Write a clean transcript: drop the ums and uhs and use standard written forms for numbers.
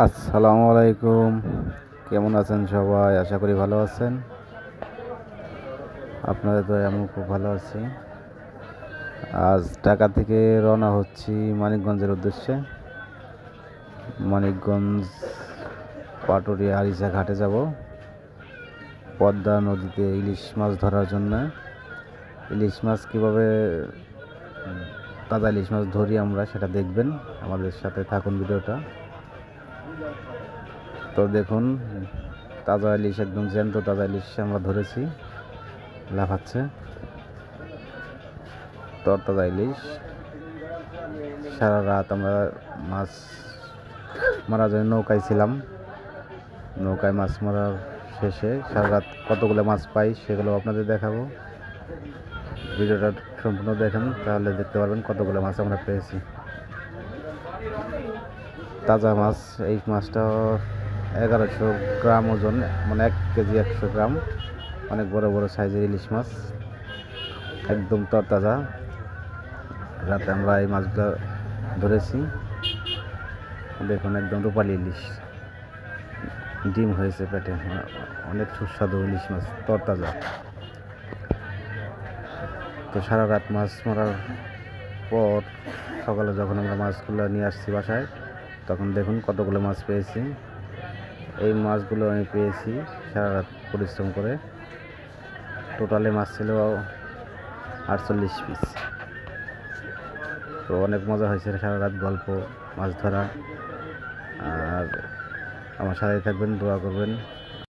আসসালামু আলাইকুম। কেমন আছেন সবাই? আশা করি ভালো আছেন। আপনাদের তো আমি খুব ভালো আছি। আজ ঢাকা থেকে রওনা হচ্ছি মানিকগঞ্জের উদ্দেশ্যে। মানিকগঞ্জ পাটুরিয়া আরিচা ঘাটে যাব পদ্মা নদীতে ইলিশ মাছ ধরার জন্য। ইলিশ মাছ কীভাবে তাজা ইলিশ মাছ ধরি আমরা সেটা দেখবেন, আমাদের সাথে থাকুন ভিডিওটা। তো দেখুন, তাজা ইলিশ, একদম জ্যান্ত তাজা ইলিশ আমরা ধরেছি, লাফাচ্ছে তরতাজা ইলিশ। সারা রাত আমরা মাছ মারার জন্য নৌকায় ছিলাম। নৌকায় মাছ মারার শেষে সারা রাত কতগুলো মাছ পাই সেগুলো আপনাদের দেখাবো। ভিডিওটা সম্পূর্ণ দেখেন, তাহলে দেখতে পারবেন কতগুলো মাছ আমরা পেয়েছি। তাজা মাছ, এই মাছটা 1100 গ্রাম ওজন, মানে 1 কেজি 100 গ্রাম। অনেক বড় বড় সাইজের ইলিশ মাছ, একদম তরতাজা। রাতে আমরা এই মাছগুলো ধরেছি। দেখুন, একদম রূপালী ইলিশ, ডিম হয়েছে পেটে, অনেক সুস্বাদু ইলিশ মাছ, তরতাজা। তো সারা রাত মাছ মারার পর সকালে যখন আমরা মাছগুলো নিয়ে আসছি বাসায়, তখন দেখুন কতগুলো মাছ পেয়েছি। এই মাছগুলো আমি পেয়েছি সারা রাত পরিশ্রম করে। টোটালে মাছ ছিল 48 পিস। তো অনেক মজা হয়েছে সারা রাত গল্প, মাছ ধরা। আর আমার সাথে থাকবেন, দোয়া করবেন।